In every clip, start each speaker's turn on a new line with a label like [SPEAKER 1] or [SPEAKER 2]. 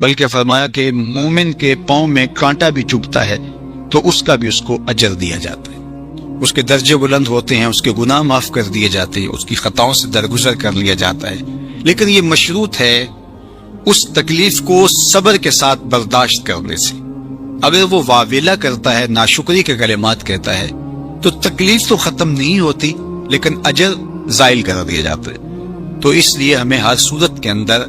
[SPEAKER 1] بلکہ فرمایا کہ مومن کے پاؤں میں کانٹا بھی چبھتا ہے تو اس کا بھی اس کو اجر دیا جاتا ہے، اس کے درجے بلند ہوتے ہیں، اس کے گناہ معاف کر دیے جاتے ہیں، اس کی خطاؤں سے درگزر کر لیا جاتا ہے، لیکن یہ مشروط ہے اس تکلیف کو صبر کے ساتھ برداشت کرنے سے۔ اگر وہ واویلا کرتا ہے، ناشکری کے کلمات کہتا ہے، تو تکلیف تو ختم نہیں ہوتی لیکن اجر زائل کر دیا جاتا ہے۔ تو اس لیے ہمیں ہر صورت کے اندر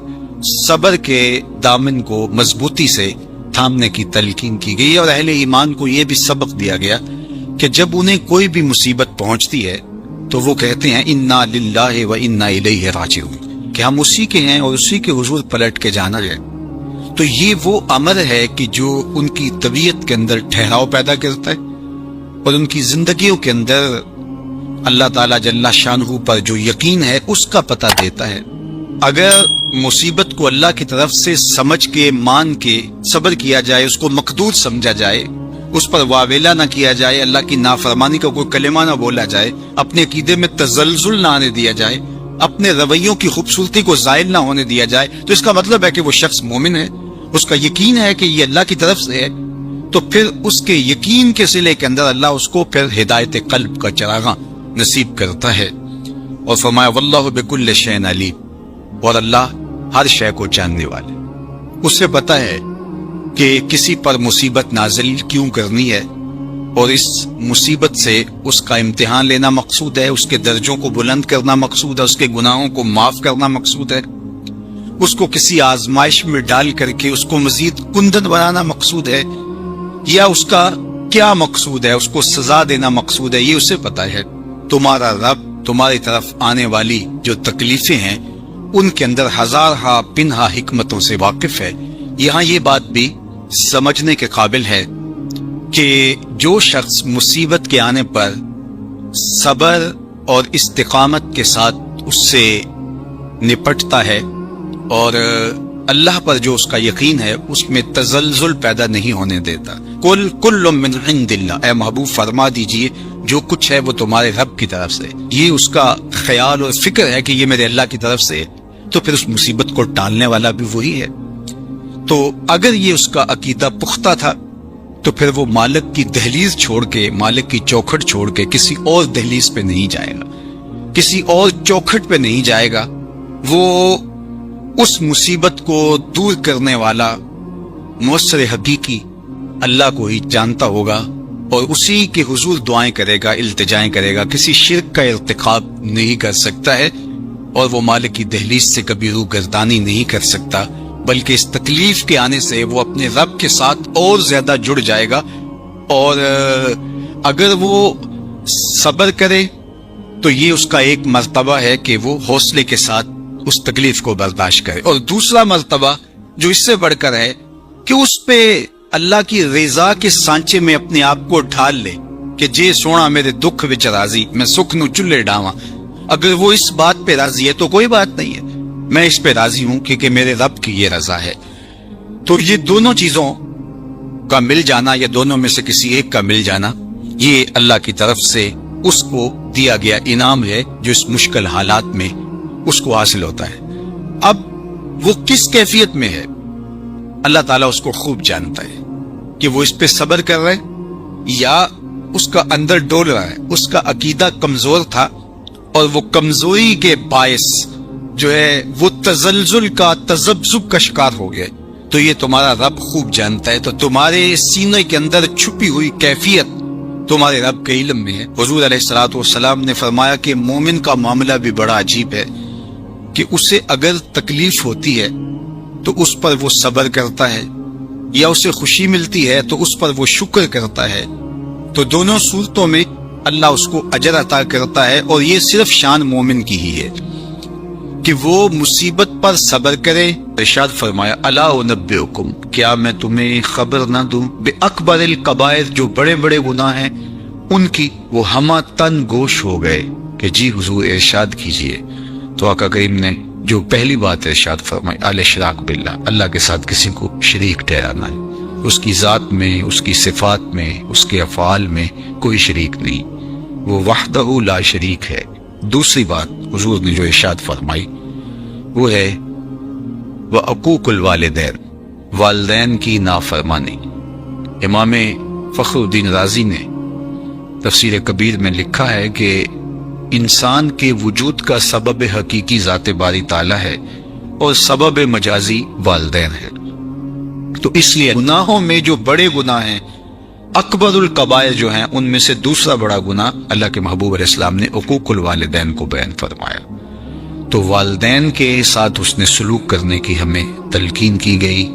[SPEAKER 1] صبر کے دامن کو مضبوطی سے تھامنے کی تلقین کی گئی، اور اہل ایمان کو یہ بھی سبق دیا گیا کہ جب انہیں کوئی بھی مصیبت پہنچتی ہے تو وہ کہتے ہیں انا للہ و انا الیہ راجعون، کہ ہم اسی کے ہیں اور اسی کے حضور پلٹ کے جانا ہے۔ تو یہ وہ امر ہے کہ جو ان کی طبیعت کے اندر ٹھہراؤ پیدا کرتا ہے اور ان کی زندگیوں کے اندر اللہ تعالیٰ جل شانہ پر جو یقین ہے اس کا پتہ دیتا ہے۔ اگر مصیبت کو اللہ کی طرف سے سمجھ کے مان کے صبر کیا جائے، اس کو مقدور سمجھا جائے، اس پر واویلا نہ کیا جائے، اللہ کی نافرمانی کا کوئی کلمہ نہ بولا جائے، اپنے عقیدے میں تزلزل نہ آنے دیا جائے، اپنے رویوں کی خوبصورتی کو زائل نہ ہونے دیا جائے، تو اس کا مطلب ہے کہ وہ شخص مومن ہے، اس کا یقین ہے کہ یہ اللہ کی طرف سے ہے، تو پھر اس کے یقین کے صلے کے اندر اللہ اس کو پھر ہدایت قلب کا چراغاں نصیب کرتا ہے۔ اور فرمایا واللہ بکل شیء علیم، اور اللہ ہر شے کو جاننے والے، اسے پتہ ہے کہ کسی پر مصیبت نازل کیوں کرنی ہے، اور اس مصیبت سے اس کا امتحان لینا مقصود ہے، اس کے درجوں کو بلند کرنا مقصود ہے، اس کے گناہوں کو معاف کرنا مقصود ہے، اس کو کسی آزمائش میں ڈال کر کے اس کو مزید کندن بنانا مقصود ہے، یا اس کا کیا مقصود ہے، اس کو سزا دینا مقصود ہے، یہ اسے پتہ ہے۔ تمہارا رب تمہاری طرف آنے والی جو تکلیفیں ہیں ان کے اندر ہزارہا پنہا حکمتوں سے واقف ہے۔ یہاں یہ بات بھی سمجھنے کے قابل ہے کہ جو شخص مصیبت کے آنے پر صبر اور استقامت کے ساتھ اس سے نپٹتا ہے اور اللہ پر جو اس کا یقین ہے اس میں تزلزل پیدا نہیں ہونے دیتا، کل من عند اللہ، اے محبوب فرما دیجئے جو کچھ ہے وہ تمہارے رب کی طرف سے، یہ اس کا خیال اور فکر ہے کہ یہ میرے اللہ کی طرف سے، تو پھر اس مصیبت کو ٹالنے والا بھی وہی ہے۔ تو اگر یہ اس کا عقیدہ پختہ تھا تو پھر وہ مالک کی دہلیز چھوڑ کے، مالک کی چوکھٹ چھوڑ کے کسی اور دہلیز پہ نہیں جائے گا، کسی اور چوکھٹ پہ نہیں جائے گا، وہ اس مصیبت کو دور کرنے والا مؤثر حقیقی اللہ کو ہی جانتا ہوگا اور اسی کے حضور دعائیں کرے گا، التجائیں کرے گا، کسی شرک کا ارتکاب نہیں کر سکتا ہے، اور وہ مالک کی دہلیز سے کبھی روح گردانی نہیں کر سکتا، بلکہ اس تکلیف کے آنے سے وہ اپنے رب کے ساتھ اور زیادہ جڑ جائے گا، اور اگر وہ صبر کرے تو یہ اس کا ایک مرتبہ ہے کہ وہ حوصلے کے ساتھ اس تکلیف کو برداشت کرے، اور دوسرا مرتبہ جو اس سے بڑھ کر ہے کہ اس پہ اللہ کی رضا کے سانچے میں اپنے آپ کو ڈھال لے کہ جے سونا میرے دکھ وچ راضی، میں سکھ نو چلے ڈاواں۔ اگر وہ اس بات پہ راضی ہے تو کوئی بات نہیں ہے، میں اس پہ راضی ہوں کیونکہ میرے رب کی یہ رضا ہے۔ تو یہ دونوں چیزوں کا مل جانا یا دونوں میں سے کسی ایک کا مل جانا، یہ اللہ کی طرف سے اس کو دیا گیا انعام ہے جو اس مشکل حالات میں اس کو حاصل ہوتا ہے۔ اب وہ کس کیفیت میں ہے اللہ تعالیٰ اس کو خوب جانتا ہے کہ وہ اس پہ صبر کر رہا ہے یا اس کا اندر ڈول رہا ہے، اس کا عقیدہ کمزور تھا اور وہ کمزوری کے باعث جو ہے وہ تزلزل کا، تذبذب کا شکار ہو گیا، تو یہ تمہارا رب خوب جانتا ہے۔ تو تمہارے سینے کے اندر چھپی ہوئی کیفیت تمہارے رب کے علم میں ہے۔ حضور علیہ الصلوۃ والسلام نے فرمایا کہ مومن کا معاملہ بھی بڑا عجیب ہے کہ اسے اگر تکلیف ہوتی ہے تو اس پر وہ صبر کرتا ہے، یا اسے خوشی ملتی ہے تو اس پر وہ شکر کرتا ہے، تو دونوں صورتوں میں اللہ اس کو اجر عطا کرتا ہے، اور یہ صرف شان مومن کی ہی ہے کہ وہ مصیبت پر صبر کرے۔ ارشاد فرمایا الا انبئکم، کیا میں تمہیں خبر نہ دوں باکبر الکبائر، جو بڑے بڑے گناہ ہیں ان کی، وہ ہمہ تن گوش ہو گئے کہ جی حضور ارشاد کیجئے۔ تو آقا کریم نے جو پہلی بات ارشاد فرمائی الاشراک باللہ، اللہ کے ساتھ کسی کو شریک ٹھہرانا ہے، اس کی ذات میں، اس کی صفات میں، اس کے افعال میں کوئی شریک نہیں، وہ وحدہ لا شریک ہے۔ دوسری بات حضور نے جو ارشاد فرمائی وہ ہے وعقوق الوالدین، والدین کی نافرمانی۔ امام فخر الدین رازی نے تفسیر کبیر میں لکھا ہے کہ انسان کے وجود کا سبب حقیقی ذات باری تعالیٰ ہے اور سبب مجازی والدین ہے۔ تو اس لیے گناہوں میں جو بڑے گناہ ہیں، اکبر الکبائر جو ہیں، ان میں سے دوسرا بڑا گناہ اللہ کے محبوب علیہ السلام نے عقوق الوالدین کو بیان فرمایا۔ تو والدین کے ساتھ حسن سلوک کرنے کی ہمیں تلقین کی گئی،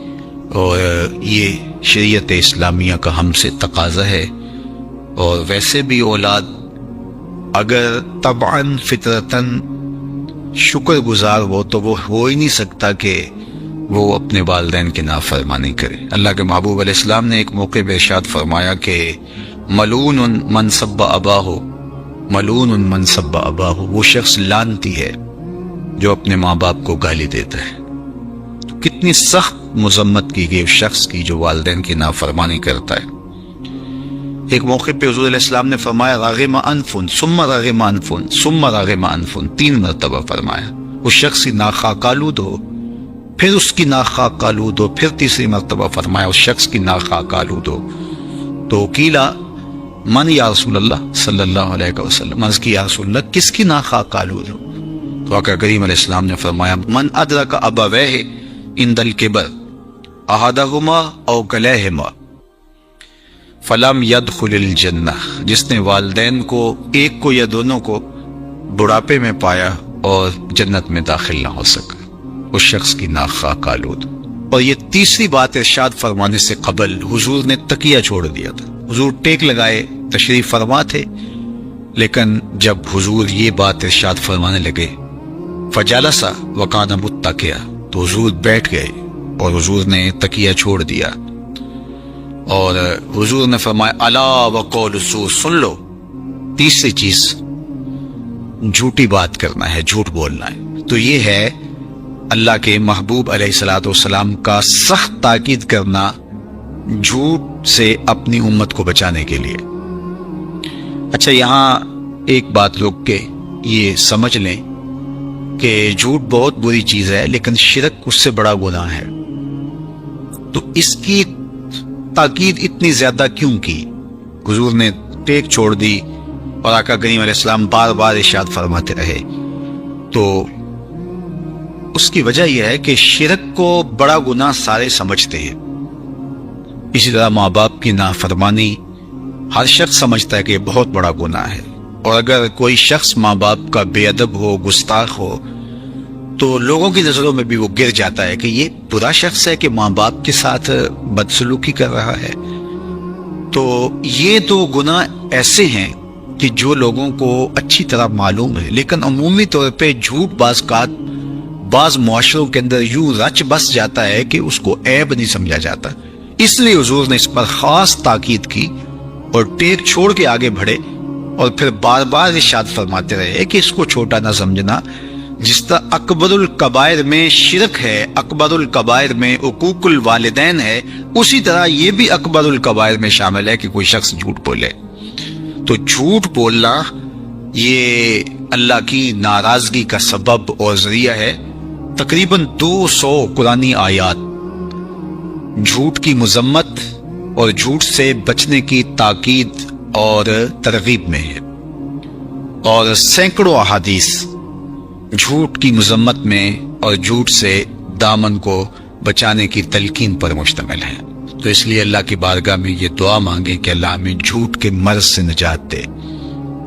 [SPEAKER 1] اور یہ شریعت اسلامیہ کا ہم سے تقاضا ہے۔ اور ویسے بھی اولاد اگر طبعاً فطرتاً شکر گزار ہو تو وہ ہو ہی نہیں سکتا کہ وہ اپنے والدین کی نافرمانی کرے۔ اللہ کے محبوب علیہ السلام نے ایک موقع پہ ارشاد فرمایا کہ ملعون من سب اباہ، ملعون من سب اباہ، وہ شخص لعنتی ہے جو اپنے ماں باپ کو گالی دیتا ہے۔ تو کتنی سخت مذمت کی گئی اس شخص کی جو والدین کی نافرمانی کرتا ہے۔ ایک موقع پہ حضور علیہ السلام نے فرمایا راغم انفن ثم راغم انفن ثم راغم انفن، 3 مرتبہ فرمایا۔ اس شخص کی ناک خاک آلود ہو، پھر اس کی ناک خاک آلود ہو، پھر تیسری مرتبہ فرمایا اس شخص کی ناک خاک آلود ہو۔ تو قیلا من یا رسول اللہ صلی اللہ علیہ وسلم، عرض کی یا رسول اللہ کس کی ناک خاک آلود ہو؟ تو آقا کریم علیہ السلام نے فرمایا من ادرک ابویہ عند الکبر احدہما او کلیہما فلم يدخل الجنہ، جس نے والدین کو، ایک کو یا دونوں کو، بڑھاپے میں پایا اور جنت میں داخل نہ ہو سکا، اس شخص کی ناک خاک آلود۔ اور یہ تیسری بات ارشاد فرمانے سے قبل حضور نے تکیہ چھوڑ دیا تھا۔ حضور ٹیک لگائے تشریف فرما تھے، لیکن جب حضور یہ بات ارشاد فرمانے لگے فجلس وکان متکئا، تو حضور بیٹھ گئے اور حضور نے تکیہ چھوڑ دیا، اور حضور نے فرمایا الا وقول الزور، سن لو، تیسری چیز جھوٹی بات کرنا ہے، جھوٹ بولنا ہے۔ تو یہ ہے اللہ کے محبوب علیہ الصلوۃ والسلام کا سخت تاکید کرنا جھوٹ سے اپنی امت کو بچانے کے لیے۔ اچھا، یہاں ایک بات روک کے یہ سمجھ لیں کہ جھوٹ بہت بری چیز ہے، لیکن شرک اس سے بڑا گناہ ہے۔ تو اس کی تاکید اتنی زیادہ کیوں کی؟ حضور نے ٹیک چھوڑ دی اور آقا کریم علیہ السلام بار بار ارشاد فرماتے رہے۔ تو اس کی وجہ یہ ہے کہ شرک کو بڑا گناہ سارے سمجھتے ہیں۔ اسی طرح ماں باپ کی نافرمانی ہر شخص سمجھتا ہے کہ یہ بہت بڑا گناہ ہے، اور اگر کوئی شخص ماں باپ کا بے ادب ہو، گستاخ ہو، تو لوگوں کی نظروں میں بھی وہ گر جاتا ہے کہ یہ برا شخص ہے کہ ماں باپ کے ساتھ بدسلوکی کر رہا ہے۔ تو یہ دو گناہ ایسے ہیں کہ جو لوگوں کو اچھی طرح معلوم ہے، لیکن عمومی طور پہ جھوٹ بعض معاشروں کے اندر یوں رچ بس جاتا ہے کہ اس کو عیب نہیں سمجھا جاتا۔ اس لیے حضور نے اس پر خاص تاکید کی اور ٹیک چھوڑ کے آگے بڑھے، اور پھر بار بار ارشاد فرماتے رہے کہ اس کو چھوٹا نہ سمجھنا۔ جس طرح اکبر الکبائر میں شرک ہے، اکبر الکبائر میں عقوق الوالدین ہے، اسی طرح یہ بھی اکبر الکبائر میں شامل ہے کہ کوئی شخص جھوٹ بولے۔ تو جھوٹ بولنا یہ اللہ کی ناراضگی کا سبب اور ذریعہ ہے۔ تقریباً 200 قرآنی آیات جھوٹ کی مذمت اور جھوٹ سے بچنے کی تاکید اور ترغیب میں ہے، اور سینکڑوں احادیث جھوٹ کی مذمت میں اور جھوٹ سے دامن کو بچانے کی تلقین پر مشتمل ہے۔ تو اس لیے اللہ کی بارگاہ میں یہ دعا مانگیں کہ اللہ ہمیں جھوٹ کے مرض سے نجات دے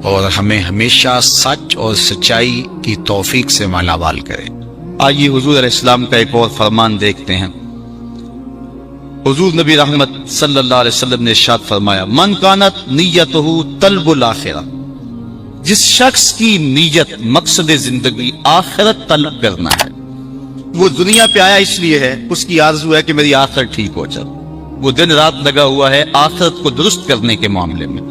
[SPEAKER 1] اور ہمیں ہمیشہ سچ اور سچائی کی توفیق سے مالا مال کرے۔ آئیے حضور علیہ السلام کا ایک اور فرمان دیکھتے ہیں۔ حضور نبی رحمت صلی اللہ علیہ وسلم نے ارشاد فرمایا من کانت نیتہ طلب الآخرہ، جس شخص کی نیت مقصد زندگی آخرت طلب کرنا ہے، وہ دنیا پہ آیا اس لیے ہے، اس کی آرزو ہے کہ میری آخرت ٹھیک ہو جائے، وہ دن رات لگا ہوا ہے آخرت کو درست کرنے کے معاملے میں۔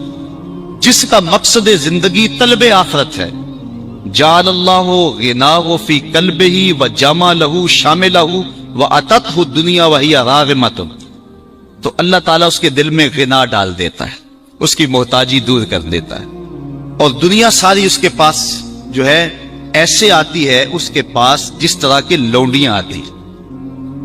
[SPEAKER 1] جس کا مقصد زندگی طلب آخرت ہے، جعل اللہ غناہ فی قلبہ وجمالہ شاملہ واتتہ الدنیا وہی راغمۃ، تو اللہ تعالیٰ اس کے دل میں غنا ڈال دیتا ہے، اس کی محتاجی دور کر دیتا ہے، اور دنیا ساری اس کے پاس جو ہے ایسے آتی ہے اس کے پاس جس طرح کی لونڈیاں آتی،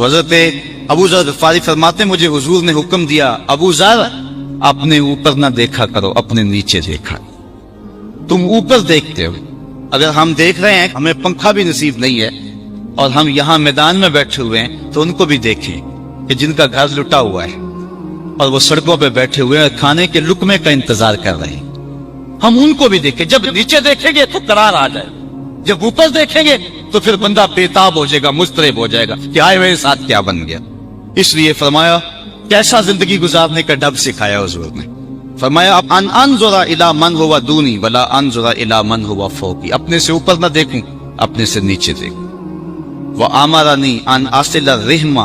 [SPEAKER 1] تو حضرت ابو ذر غفاری فرماتے مجھے حضور نے حکم دیا ابو ذر اپنے اوپر نہ دیکھا کرو، اپنے نیچے دیکھا، تم اوپر دیکھتے ہو، اگر ہم دیکھ رہے ہیں ہمیں پنکھا بھی نصیب نہیں ہے اور ہم یہاں میدان میں بیٹھے ہوئے ہیں تو ان کو بھی دیکھیں کہ جن کا گھر لٹا ہوا ہے اور وہ سڑکوں پہ بیٹھے ہوئے ہیں کھانے کے لقمے کا انتظار کر رہے ہیں، ہم ان کو بھی دیکھیں۔ جب نیچے دیکھیں گے تو قرار آ جائے، جب اوپر دیکھیں گے تو پھر بندہ بےتاب ہو جائے گا، مضطرب ہو جائے گا کہ آئے میرے ساتھ کیا بن گیا۔ اس لیے فرمایا کیسا زندگی گزارنے کا ڈب سکھایا حضور نے، فرمایا ان انظر الی من هو دونی ولا انظر الی من هو فوقی، اپنے سے اوپر نہ دیکھوں، اپنے سے نیچے دیکھوں۔ وامرنی ان اصل الرحم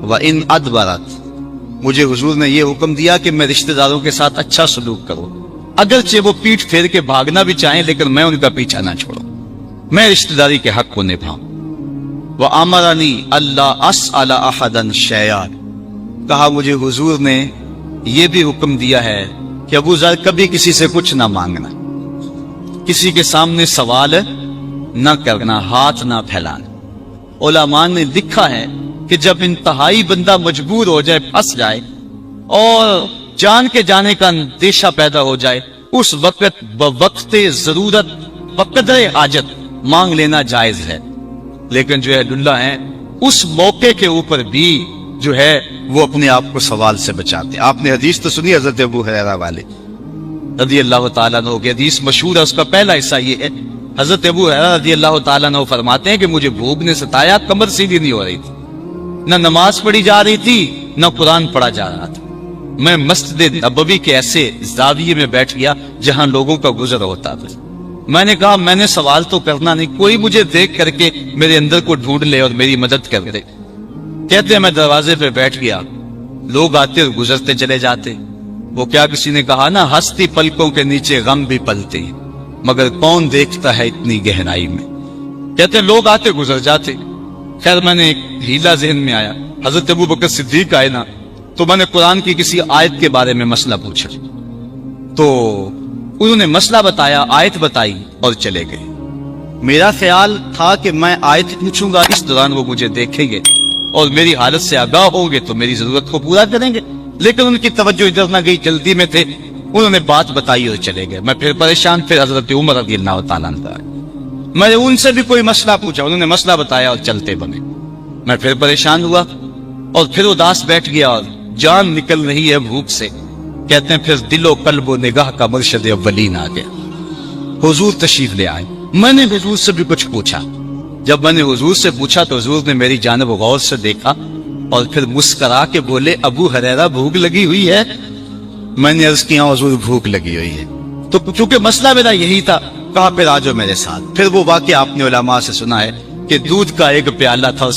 [SPEAKER 1] وان ادبرت، مجھے حضور نے یہ حکم دیا کہ میں رشتہ داروں کے ساتھ اچھا سلوک کروں، اگرچہ وہ پیٹھ پھیر کے بھاگنا بھی چاہیں لیکن میں ان کا پیچھا نہ چھوڑوں، میں رشتہ داری کے حق کو نبھاؤں۔ وامرنی الا اسال احدا شیئا، کہا مجھے حضور نے یہ بھی حکم دیا ہے کہ ابو ذر کبھی کسی سے کچھ نہ مانگنا، کسی کے سامنے سوال نہ کرنا، ہاتھ نہ پھیلانا۔ علماء نے لکھا ہے کہ جب انتہائی بندہ مجبور ہو جائے، پھنس جائے اور جان کے جانے کا اندیشہ پیدا ہو جائے، اس وقت بوقت ضرورت بقدر حاجت مانگ لینا جائز ہے، لیکن جو اہل اللہ ہیں اس موقع کے اوپر بھی جو ہے وہ اپنے آپ کو سوال سے بچاتے ہیں۔ آپ نے حدیث تو سنی حضرت ابو ہریرہ والے رضی اللہ تعالیٰ عنہ کی حدیث مشہور ہے، اس کا پہلا حصہ یہ ہے، حضرت ابو ہریرہ رضی اللہ تعالیٰ عنہ فرماتے ہیں کہ مجھے بھوک نے ستایا، کمر سیدھی نہیں ہو رہی تھی، نہ نماز پڑھی جا رہی تھی نہ قرآن پڑھا جا رہا تھا، میں مسجد نبوی کے ایسے زاویے میں بیٹھ گیا جہاں لوگوں کا گزر ہوتا تھا۔ میں نے کہا میں نے سوال تو کرنا نہیں، کوئی مجھے دیکھ کر کے میرے اندر کو ڈھونڈ لے اور میری مدد کر دے۔ کہتے ہیں میں دروازے پہ بیٹھ گیا، لوگ آتے اور گزرتے چلے جاتے، وہ کیا کسی نے کہا نا ہستی پلکوں کے نیچے غم بھی پلتے ہیں، مگر کون دیکھتا ہے اتنی گہرائی میں۔ کہتے ہیں لوگ آتے گزر جاتے۔ خیر میں نے ایک ہیلا ذہن میں آیا، حضرت ابو بکر صدیق آئے نا تو میں نے قرآن کی کسی آیت کے بارے میں مسئلہ پوچھا، تو انہوں نے مسئلہ بتایا، آیت بتائی اور چلے گئے۔ میرا خیال تھا کہ میں آیت پوچھوں گا، اس دوران وہ مجھے دیکھیں گے اور میری حالت سے آگاہ ہوں گے تو میری ضرورت کو پورا کریں گے، لیکن ان کی توجہ ادھر نہ گئی، جلدی میں تھے، انہوں نے بات بتائی اور چلے گئے۔ میں پھر پریشان، پھر حضرت عمر رضی اللہ تعالیٰ عنہ، میں نے ان سے بھی کوئی مسئلہ پوچھا، انہوں نے مسئلہ بتایا اور چلتے بنے۔ میں پھر پریشان ہوا اور پھر اداس بیٹھ گیا اور جان نکل رہی ہے بھوک سے۔ کہتے ہیں پھر دل و قلب و نگاہ کا مرشد اولین آ گیا، حضور تشریف لے آئے۔ میں نے حضور سے بھی کچھ پوچھا، جب میں نے حضور سے پوچھا تو حضور نے میری جانب غور سے دیکھا اور پھر مسکرا کے بولے ابو ہریرہ بھوک لگی ہوئی ہے؟ میں نے عرض کیا حضور بھوک لگی ہوئی ہے، تو چونکہ مسئلہ میرا یہی تھا، کہا پھر آ جاؤ میرے ساتھ۔ پھر وہ واقعہ آپ نے علماء سے سنا ہے کہ دودھ کا ایک پیالہ تھا،